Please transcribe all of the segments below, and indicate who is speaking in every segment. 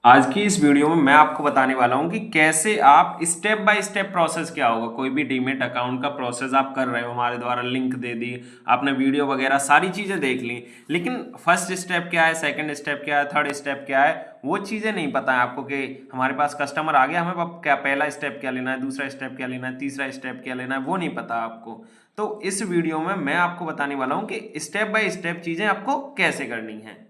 Speaker 1: आज की इस वीडियो में मैं आपको बताने वाला हूं कि कैसे आप स्टेप बाय स्टेप प्रोसेस क्या होगा। कोई भी डीमेट अकाउंट का प्रोसेस आप कर रहे हो, हमारे द्वारा लिंक दे दी, आपने वीडियो वगैरह सारी चीज़ें देख ली, लेकिन फर्स्ट स्टेप क्या है, सेकंड स्टेप क्या है, थर्ड स्टेप क्या है, वो चीज़ें नहीं पता है आपको कि हमारे पास कस्टमर आ गया, हमें अब क्या पहला स्टेप क्या लेना है, दूसरा स्टेप क्या लेना है, तीसरा स्टेप क्या लेना है, वो नहीं पता आपको। तो इस वीडियो में मैं आपको बताने वाला हूँ कि स्टेप बाय स्टेप चीज़ें आपको कैसे करनी है।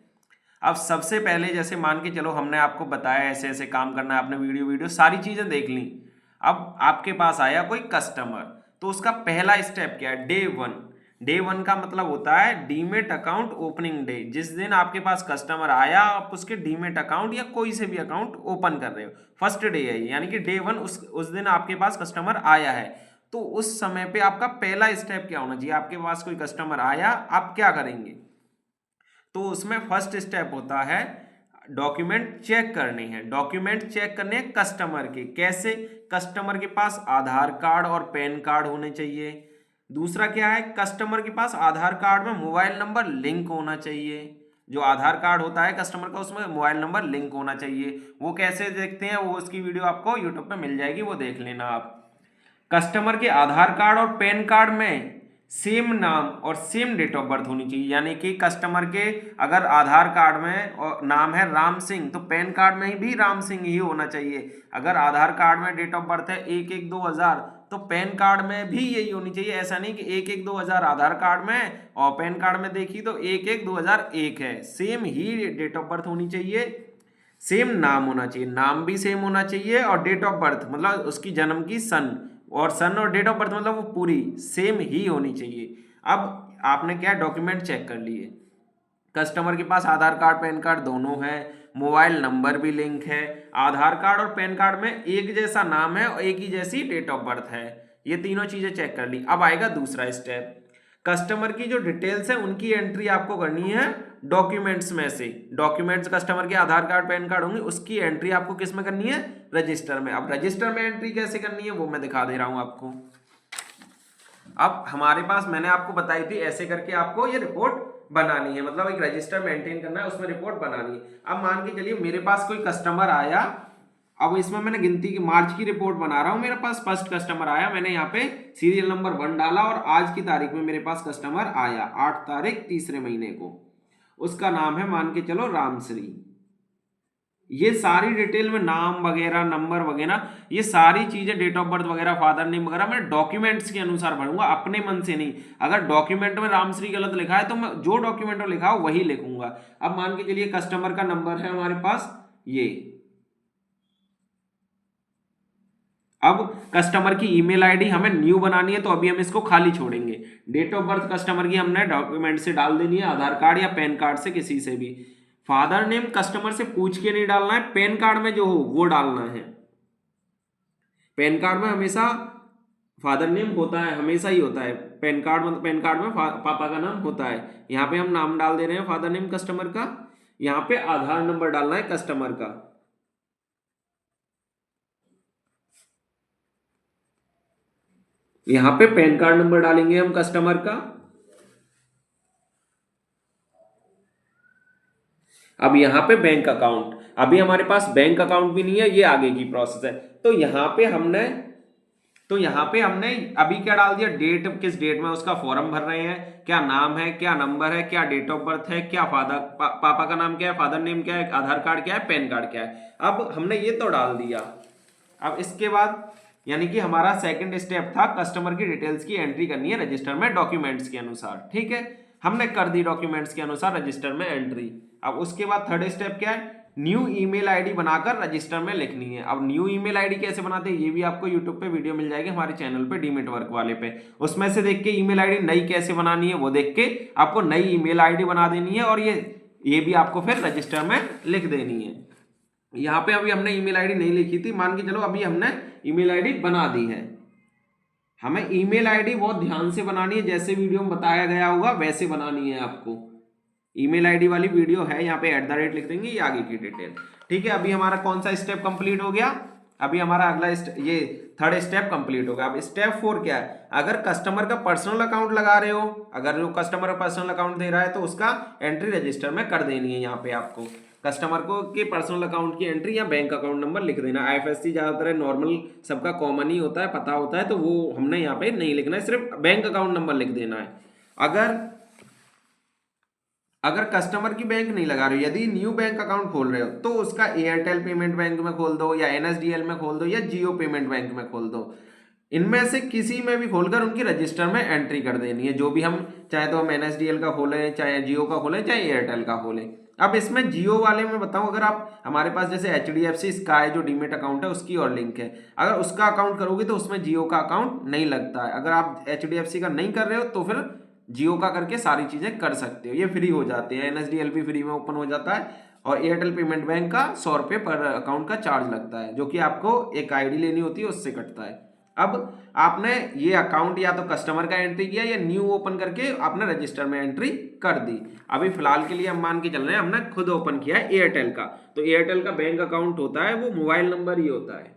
Speaker 1: अब सबसे पहले जैसे मान के चलो हमने आपको बताया ऐसे ऐसे काम करना है, आपने वीडियो वीडियो सारी चीजें देख ली। अब आपके पास आया कोई कस्टमर, तो उसका पहला स्टेप क्या है, डे वन। डे वन का मतलब होता है डीमेट अकाउंट ओपनिंग डे। जिस दिन आपके पास कस्टमर आया, आप उसके डीमेट अकाउंट या कोई से भी अकाउंट ओपन कर रहे हो, फर्स्ट डे है ये, यानी कि डे वन, उस दिन आपके पास कस्टमर आया है। तो उस समय पे आपका पहला स्टेप क्या होना चाहिए, आपके पास कोई कस्टमर आया, आप क्या करेंगे। तो उसमें फर्स्ट स्टेप होता है डॉक्यूमेंट चेक करने हैं। डॉक्यूमेंट चेक करने हैं कस्टमर के। कैसे, कस्टमर के पास आधार कार्ड और पैन कार्ड होने चाहिए। दूसरा क्या है, कस्टमर के पास आधार कार्ड में मोबाइल नंबर लिंक होना चाहिए। जो आधार कार्ड होता है कस्टमर का, उसमें मोबाइल नंबर लिंक होना चाहिए। वो कैसे देखते हैं, वो उसकी वीडियो आपको यूट्यूब पे मिल जाएगी, वो देख लेना आप। कस्टमर के आधार कार्ड और पैन कार्ड में सेम नाम और सेम डेट ऑफ बर्थ होनी चाहिए। यानी कि कस्टमर के अगर आधार कार्ड में नाम है राम सिंह, तो पैन कार्ड में भी राम सिंह ही होना चाहिए। अगर आधार कार्ड में डेट ऑफ बर्थ है 1/1/2000, तो पैन कार्ड में भी यही होनी चाहिए। ऐसा नहीं कि 1/1/2000 आधार कार्ड में और पैन कार्ड में देखी तो 1/1/2001 है। सेम ही डेट ऑफ बर्थ होनी चाहिए, सेम नाम होना चाहिए, नाम भी सेम होना चाहिए, और डेट ऑफ बर्थ मतलब उसकी जन्म की सन, और सन और डेट ऑफ बर्थ मतलब वो पूरी सेम ही होनी चाहिए। अब आपने क्या डॉक्यूमेंट चेक कर लिए, कस्टमर के पास आधार कार्ड पैन कार्ड दोनों है, मोबाइल नंबर भी लिंक है, आधार कार्ड और पैन कार्ड में एक जैसा नाम है और एक ही जैसी डेट ऑफ बर्थ है। ये तीनों चीजें चेक कर ली। अब आएगा दूसरा स्टेप, कस्टमर की जो डिटेल्स है उनकी एंट्री आपको करनी है डॉक्यूमेंट्स में से। डॉक्यूमेंट्स कस्टमर के आधार कार्ड पैन कार्ड होंगे, उसकी एंट्री आपको किस में करनी है, रजिस्टर में। अब रजिस्टर में एंट्री कैसे करनी है वो मैं दिखा दे रहा हूं आपको। अब हमारे पास मैंने आपको बताई थी ऐसे करके आपको ये रिपोर्ट बनानी है, मतलब एक रजिस्टर मेंटेन करना है, उसमें रिपोर्ट बनानी है। अब मान के चलिए मेरे पास कोई कस्टमर आया, अब इसमें मैंने गिनती की मार्च की रिपोर्ट बना रहा हूं। मेरे पास फर्स्ट कस्टमर आया, मैंने यहाँ पे सीरियल नंबर 1 डाला और आज की तारीख में मेरे पास कस्टमर आया 8 तारीख तीसरे महीने को। उसका नाम है मान के चलो रामश्री। ये सारी डिटेल में नाम वगैरह नंबर वगैरह ये सारी चीजें डेट ऑफ बर्थ वगैरह फादर नेम वगैरह मैं डॉक्यूमेंट्स के अनुसार भरूंगा, अपने मन से नहीं। अगर डॉक्यूमेंट में रामश्री गलत लिखा है तो मैं जो डॉक्यूमेंट में लिखा हो वही लिखूंगा। अब मान के चलिए कस्टमर का नंबर है हमारे पास ये। अब कस्टमर की ईमेल आईडी हमें न्यू बनानी है, तो अभी हम इसको खाली छोड़ेंगे। डेट ऑफ बर्थ कस्टमर की हमने डॉक्यूमेंट से डाल देनी है, आधार कार्ड या पैन कार्ड से किसी से भी। फादर नेम कस्टमर से पूछ के नहीं डालना है, पैन कार्ड में जो हो वो डालना है। पैन कार्ड में हमेशा फादर नेम होता है, हमेशा ही होता है। पैन कार्ड में पापा का नाम होता है। यहाँ पे हम नाम डाल दे रहे हैं फादर नेम कस्टमर का। यहाँ पे आधार नंबर डालना है कस्टमर का। यहाँ पे पैन कार्ड नंबर डालेंगे हम कस्टमर का। अब यहाँ पे बैंक अकाउंट, अभी हमारे पास बैंक अकाउंट भी नहीं है, ये आगे की प्रोसेस है। तो यहाँ पे हमने अभी क्या डाल दिया, डेट, किस डेट में उसका फॉर्म भर रहे हैं, क्या नाम है, क्या नंबर है, क्या डेट ऑफ बर्थ है, क्या पापा का नाम क्या है, फादर नेम क्या है, आधार कार्ड क्या है, पैन कार्ड क्या है। अब हमने ये तो डाल दिया। अब इसके बाद यानी कि हमारा सेकंड स्टेप था कस्टमर की डिटेल्स की एंट्री करनी है रजिस्टर में डॉक्यूमेंट्स के अनुसार। ठीक है, हमने कर दी डॉक्यूमेंट्स के अनुसार रजिस्टर में एंट्री। अब उसके बाद थर्ड स्टेप क्या है, न्यू ईमेल आईडी बनाकर रजिस्टर में लिखनी है। अब न्यू ईमेल आईडी कैसे बनाते हैं ये भी आपको यूट्यूब पे वीडियो मिल जाएगी, हमारे चैनल पे डीमेट वर्क वाले पे। उसमें से देख के ईमेल आईडी नई कैसे बनानी है वो देख के आपको नई ईमेल आईडी बना देनी है, और ये भी आपको फिर रजिस्टर में लिख देनी है। यहाँ पे अभी हमने ईमेल आईडी नहीं लिखी थी, मान के चलो अभी हमने ईमेल आईडी बना दी है। हमें ईमेल आईडी बहुत ध्यान से बनानी है, जैसे वीडियो में बताया गया होगा वैसे बनानी है आपको। ईमेल आईडी वाली वीडियो है, यहाँ पे @ लिख देंगे, ये आगे की डिटेल। ठीक है, अभी हमारा कौन सा स्टेप कंप्लीट हो गया, अभी हमारा अगला ये थर्ड स्टेप कंप्लीट हो गया। अब स्टेप 4 क्या है, अगर कस्टमर का पर्सनल अकाउंट लगा रहे हो, अगर जो कस्टमर पर्सनल अकाउंट दे रहा है तो उसका एंट्री रजिस्टर में कर देनी है। यहाँ पे आपको कस्टमर को के पर्सनल अकाउंट की एंट्री या बैंक अकाउंट नंबर लिख देना। आईएफएससी ज़्यादातर नॉर्मल सबका कॉमन ही होता है, पता होता है, तो वो हमने यहाँ पे नहीं लिखना है, सिर्फ बैंक अकाउंट नंबर लिख देना है। अगर कस्टमर की बैंक नहीं लगा रहे हो, यदि न्यू बैंक अकाउंट खोल रहे हो, तो उसका एयरटेल पेमेंट बैंक में खोल दो या एनएसडीएल में खोल दो या जियो पेमेंट बैंक में खोल दो। इनमें से किसी में भी खोलकर उनकी रजिस्टर में एंट्री कर देनी है। जो भी हम चाहे तो हम एनएसडीएल का खोलें, चाहे जियो का खोलें, चाहे एयरटेल का खोलें। अब इसमें जियो वाले में बताऊं, अगर आप हमारे पास जैसे एचडीएफसी स्काई जो डीमेट अकाउंट है उसकी और लिंक है, अगर उसका अकाउंट करोगे तो उसमें जियो का अकाउंट नहीं लगता है। अगर आप एचडीएफसी का नहीं कर रहे हो तो फिर जियो का करके सारी चीजें कर सकते हो, ये फ्री हो जाते हैं। एनएसडीएल भी फ्री में ओपन हो जाता है और एयरटेल पेमेंट बैंक का 100 रुपये पर अकाउंट का चार्ज लगता है, जो कि आपको एक आईडी लेनी होती है, उससे कटता है। अब आपने ये अकाउंट या तो कस्टमर का एंट्री किया या न्यू ओपन करके आपने रजिस्टर में एंट्री कर दी। अभी फिलहाल के लिए हम मान के चल रहे हैं हमने खुद ओपन किया है एयरटेल का, तो एयरटेल का बैंक अकाउंट होता है वो मोबाइल नंबर ही होता है,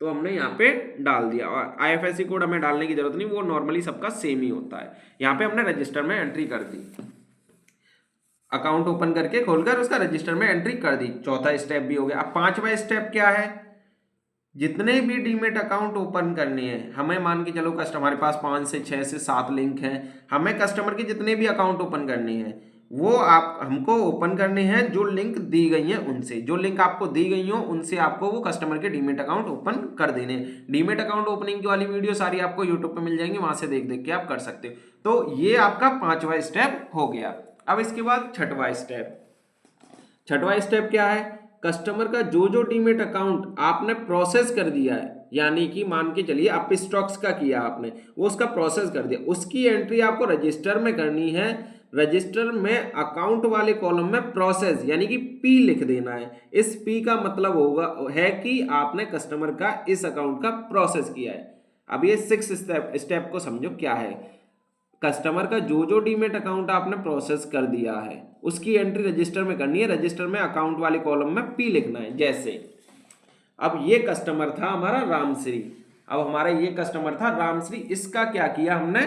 Speaker 1: तो हमने यहाँ पे डाल दिया। और आईएफएससी कोड हमें डालने की जरूरत नहीं, वो नॉर्मली सबका सेम ही होता है। यहाँ पे हमने रजिस्टर में एंट्री कर दी, अकाउंट ओपन करके खोलकर उसका रजिस्टर में एंट्री कर दी। चौथा स्टेप भी हो गया। अब पांचवा स्टेप क्या है, जितने भी डीमेट अकाउंट ओपन करने हैं, हमें मान के चलो हमारे पास 5 से 6 से 7 लिंक हैं, हमें कस्टमर के जितने भी अकाउंट ओपन करने हैं वो आप हमको ओपन करने हैं जो लिंक दी गई हैं उनसे। जो लिंक आपको दी गई हो उनसे आपको वो कस्टमर के डीमेट अकाउंट ओपन कर देने। डीमेट अकाउंट ओपनिंग की वाली वीडियो सारी आपको यूट्यूब पे मिल जाएंगी, वहां से देख देख के आप कर सकते हो। तो ये आपका पांचवा स्टेप हो गया। अब इसके बाद छठवां स्टेप क्या है, कस्टमर का जो डीमेट अकाउंट आपने प्रोसेस कर दिया है, यानी कि मान के चलिए आप स्टॉक्स का किया आपने, वो उसका प्रोसेस कर दिया, उसकी एंट्री आपको रजिस्टर में करनी है। रजिस्टर में अकाउंट वाले कॉलम में प्रोसेस यानी कि पी लिख देना है। इस पी का मतलब होगा है कि आपने कस्टमर का इस अकाउंट का प्रोसेस किया है। अब ये 6 स्टेप को समझो क्या है। कस्टमर का जो डीमेट अकाउंट आपने प्रोसेस कर दिया है उसकी एंट्री रजिस्टर में करनी है। रजिस्टर में अकाउंट वाले कॉलम में पी लिखना है। जैसे अब ये कस्टमर था हमारा रामश्री, अब हमारा ये कस्टमर था रामश्री, इसका क्या किया हमने,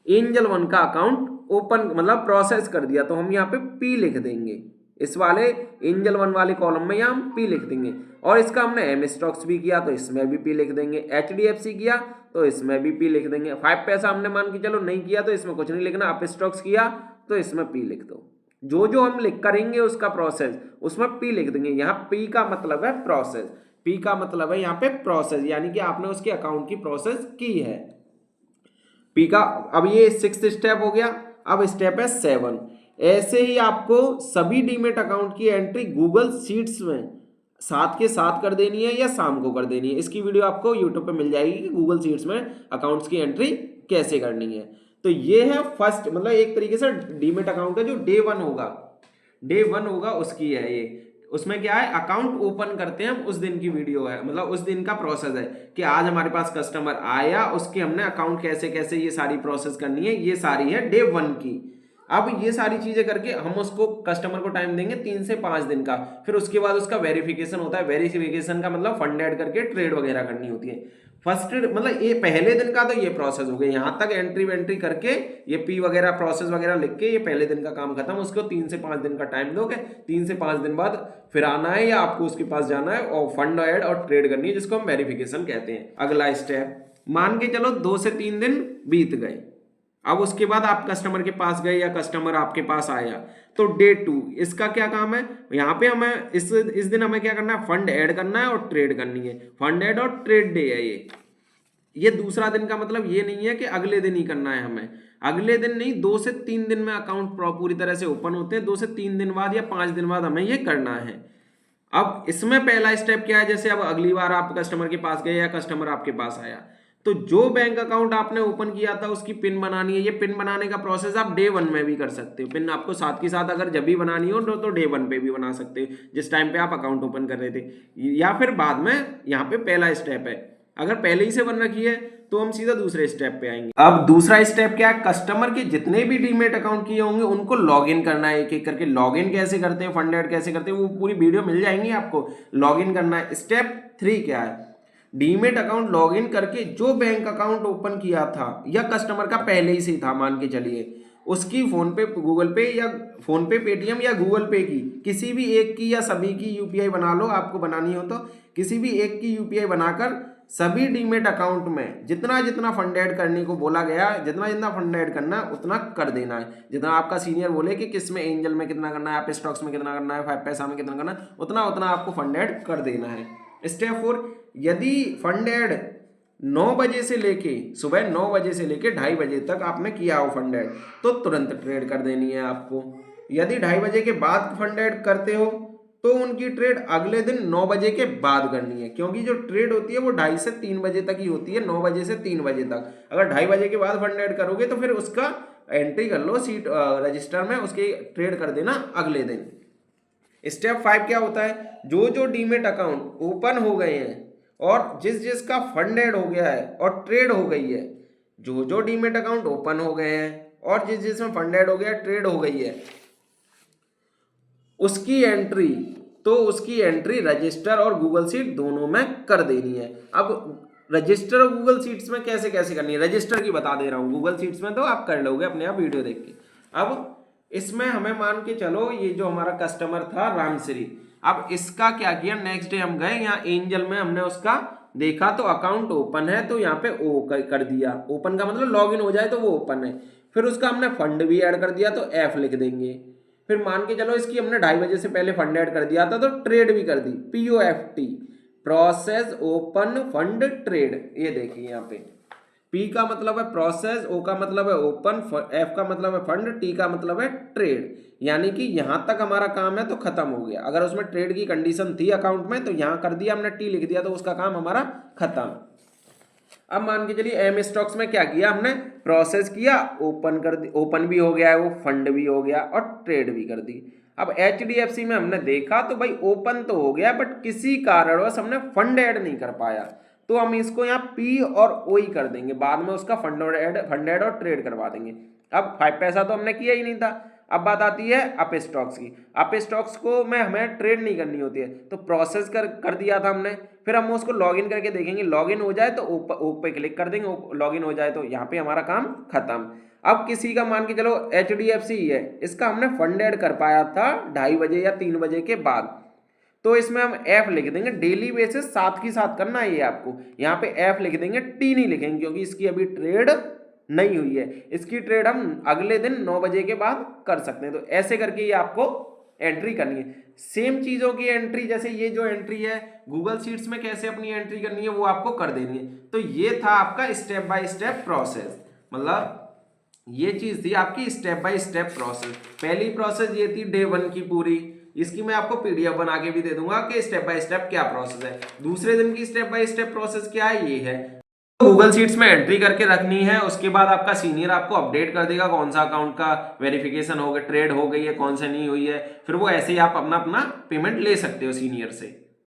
Speaker 1: एंजल वन का अकाउंट ओपन मतलब प्रोसेस कर दिया, तो हम यहाँ पे पी लिख देंगे। इस वाले एंजल वन वाले कॉलम में यहाँ हम पी लिख देंगे। और इसका हमने एम स्टॉक्स भी किया तो इसमें भी पी लिख देंगे। एचडीएफसी किया तो इसमें भी पी लिख देंगे। 5 पैसा हमने मान के चलो नहीं किया तो इसमें कुछ नहीं लिखना। अप स्टॉक्स किया तो इसमें पी लिख दो। जो हम लिख करेंगे उसका प्रोसेस उसमें पी लिख देंगे। यहाँ पी का मतलब है प्रोसेस, पी का मतलब है यहाँ पे प्रोसेस, यानी कि आपने उसके अकाउंट की प्रोसेस की है। पी का अब ये 6th स्टेप हो गया। अब स्टेप है 7। ऐसे ही आपको सभी डीमेट अकाउंट की एंट्री गूगल शीट्स में साथ के साथ कर देनी है या शाम को कर देनी है। इसकी वीडियो आपको यूट्यूब पे मिल जाएगी कि गूगल शीट्स में अकाउंट्स की एंट्री कैसे करनी है। तो ये है फर्स्ट, मतलब एक तरीके से डीमेट अकाउंट का जो डे वन होगा उसकी है ये। उसमें क्या है, अकाउंट ओपन करते हैं हम उस दिन की वीडियो है, मतलब उस दिन का प्रोसेस है कि आज हमारे पास कस्टमर आया, उसके हमने अकाउंट कैसे कैसे ये सारी प्रोसेस करनी है, ये सारी है डे 1 की। अब ये सारी चीजें करके हम उसको कस्टमर को टाइम देंगे 3 से 5 दिन का। फिर उसके बाद उसका वेरिफिकेशन होता है। वेरिफिकेशन का मतलब फंड ऐड करके ट्रेड वगैरह करनी होती है। फर्स्ट मतलब ये पहले दिन का तो ये प्रोसेस हो गया, यहाँ तक एंट्री करके ये पी वगैरह प्रोसेस वगैरह लिख के ये पहले दिन का काम खत्म। उसको 3 से 5 दिन का टाइम दोगे। 3 से 5 दिन बाद फिर आना है या आपको उसके पास जाना है और फंड ऐड और ट्रेड करनी है, जिसको हम वेरिफिकेशन कहते हैं। अगला स्टेप, मान के चलो 2 से 3 दिन बीत गए। अब उसके बाद आप कस्टमर के पास गए या कस्टमर आपके पास आया, तो डे 2 इसका क्या काम है, यहाँ पे हमें इस दिन हमें क्या करना है, फंड ऐड करना है और ट्रेड करनी है। फंड ऐड और ट्रेड डे है ये दूसरा दिन का मतलब ये नहीं है कि अगले दिन ही करना है हमें, अगले दिन नहीं, 2 से 3 दिन में अकाउंट पूरी तरह से ओपन होते हैं। 2 से 3 दिन बाद या 5 दिन बाद हमें ये करना है। अब इसमें पहला स्टेप क्या है, जैसे अब अगली बार आप कस्टमर के पास गए या कस्टमर आपके पास आया, तो जो बैंक अकाउंट आपने ओपन किया था उसकी पिन बनानी है। ये पिन बनाने का प्रोसेस आप डे 1 में भी कर सकते हो। पिन आपको साथ के साथ अगर जब भी बनानी हो तो डे 1 पे भी बना सकते हो, जिस टाइम पे आप अकाउंट ओपन कर रहे थे, या फिर बाद में। यहाँ पे पहला स्टेप है, अगर पहले ही से बन रखी है तो हम सीधा दूसरे स्टेप पे आएंगे। अब दूसरा स्टेप क्या है, कस्टमर के जितने भी डीमेट अकाउंट किए होंगे उनको लॉगिन करना है एक एक करके। लॉगिन कैसे करते हैं, फंड ऐड कैसे करते हैं, वो पूरी वीडियो मिल जाएंगी आपको। लॉगिन करना है। स्टेप 3 क्या है, डीमेट अकाउंट लॉगिन करके जो बैंक अकाउंट ओपन किया था या कस्टमर का पहले ही से था मान के चलिए,
Speaker 2: उसकी फोन पे, गूगल पे या फोन पे, पेटीएम या गूगल पे की किसी भी एक की या सभी की यूपीआई बना लो, आपको बनानी हो तो किसी भी एक की यूपीआई बनाकर सभी डीमेट अकाउंट में जितना जितना फंड ऐड करने को बोला गया, जितना जितना फंड ऐड करना है उतना कर देना है। जितना आपका सीनियर बोले कि किस में, एंजल में कितना करना है, आप स्टॉक्स में कितना करना है, 5 पैसा में कितना करना है, उतना उतना आपको फंड ऐड कर देना है। स्टेप 4, यदि फंड ऐड 9 बजे से लेके, सुबह 9 बजे से लेके 2:30 बजे तक आपने किया हो फंड ऐड, तो तुरंत ट्रेड कर देनी है आपको। यदि 2:30 बजे के बाद फंड ऐड करते हो तो उनकी ट्रेड अगले दिन 9 बजे के बाद करनी है, क्योंकि जो ट्रेड होती है वो 2:30 से 3 बजे तक ही होती है, 9 बजे से 3 बजे तक। अगर 2:30 बजे के बाद फंड ऐड करोगे तो फिर उसका एंट्री कर लो सीट रजिस्टर में, उसकी ट्रेड कर देना अगले दिन। स्टेप 5 क्या होता है, जो जो डीमेट अकाउंट ओपन हो गए हैं और जिस जिसका फंड ऐड हो गया है और ट्रेड हो गई है, जो जो डीमेट अकाउंट ओपन हो गए हैं और जिस जिसमें फंड ऐड हो गया, ट्रेड हो गई है, उसकी एंट्री, तो उसकी एंट्री रजिस्टर और गूगल शीट दोनों में कर देनी है। अब रजिस्टर और गूगल शीट्स में कैसे कैसे करनी है, रजिस्टर की बता दे रहा हूँ, गूगल शीट्स में तो आप कर लोगे अपने आप वीडियो देख के। अब इसमें हमें मान के चलो ये जो हमारा कस्टमर था रामश्री, अब इसका क्या किया, नेक्स्ट डे हम गए यहाँ एंजल में, हमने उसका देखा तो अकाउंट ओपन है, तो यहाँ पे ओ कर दिया, ओपन का मतलब लॉगिन हो जाए तो वो ओपन है। फिर उसका हमने फंड भी ऐड कर दिया तो एफ लिख देंगे। फिर मान के चलो इसकी हमने 2:30 बजे से पहले फंड ऐड कर दिया था तो ट्रेड भी कर दी, POFT, process open fund trade. ये देखिए यहाँ पे P का मतलब है प्रोसेस, O का मतलब है ओपन, F का मतलब है फंड, T का मतलब है ट्रेड। यानी कि यहां तक हमारा काम है तो खत्म हो गया। अगर उसमें ट्रेड की कंडीशन थी अकाउंट में तो यहां कर दिया हमने, T लिख दिया तो उसका काम हमारा खत्म। अब मान के चलिए एम स्टॉक्स में क्या किया हमने, प्रोसेस किया, ओपन कर दी, ओपन भी हो गया है वो, फंड भी हो गया और ट्रेड भी कर दी। अब HDFC में हमने देखा तो भाई ओपन तो हो गया बट किसी कारणवश हमने फंड ऐड नहीं कर पाया, तो हम इसको यहाँ P और O ही कर देंगे, बाद में उसका फंड ऐड और ट्रेड करवा देंगे। अब 5 पैसा तो हमने किया ही नहीं था। अब बात आती है अप स्टॉक्स की। अप स्टॉक्स को में हमें ट्रेड नहीं करनी होती है, तो प्रोसेस कर दिया था हमने। फिर हम उसको लॉगिन करके देखेंगे, लॉगिन हो जाए तो ओ पे क्लिक कर देंगे, लॉगिन हो जाए तो यहाँ पे हमारा काम खत्म। अब किसी का मान के चलो HDFC ही है, इसका हमने फंड ऐड कर पाया था 2:30 बजे या 3 बजे के बाद, तो इसमें हम F लिख देंगे, डेली बेसिस साथ की साथ करना है ये आपको। यहाँ पे F लिख देंगे, T नहीं लिखेंगे क्योंकि इसकी अभी ट्रेड नहीं हुई है, इसकी ट्रेड हम अगले दिन 9 बजे के बाद कर सकते हैं। तो ऐसे करके ये आपको एंट्री करनी है। सेम चीजों की एंट्री, जैसे ये जो एंट्री है गूगल शीट्स में कैसे अपनी एंट्री करनी है वो आपको कर देनी है। तो ये था आपका स्टेप बाय स्टेप प्रोसेस, मतलब ये चीज थी आपकी स्टेप बाय स्टेप प्रोसेस। पहली प्रोसेस ये थी डे 1 की पूरी, इसकी मैं आपको PDF बना के भी दे दूंगा कि स्टेप बाय स्टेप क्या प्रोसेस है। दूसरे दिन की स्टेप बाय स्टेप प्रोसेस क्या है, ये है गूगल शीट्स में एंट्री करके रखनी है। उसके बाद आपका सीनियर आपको अपडेट कर देगा कौन सा अकाउंट का वेरिफिकेशन हो गया, ट्रेड हो गई है, कौन सा नहीं हुई है। फिर वो ऐसे ही आप अपना पेमेंट ले सकते हो सीनियर से।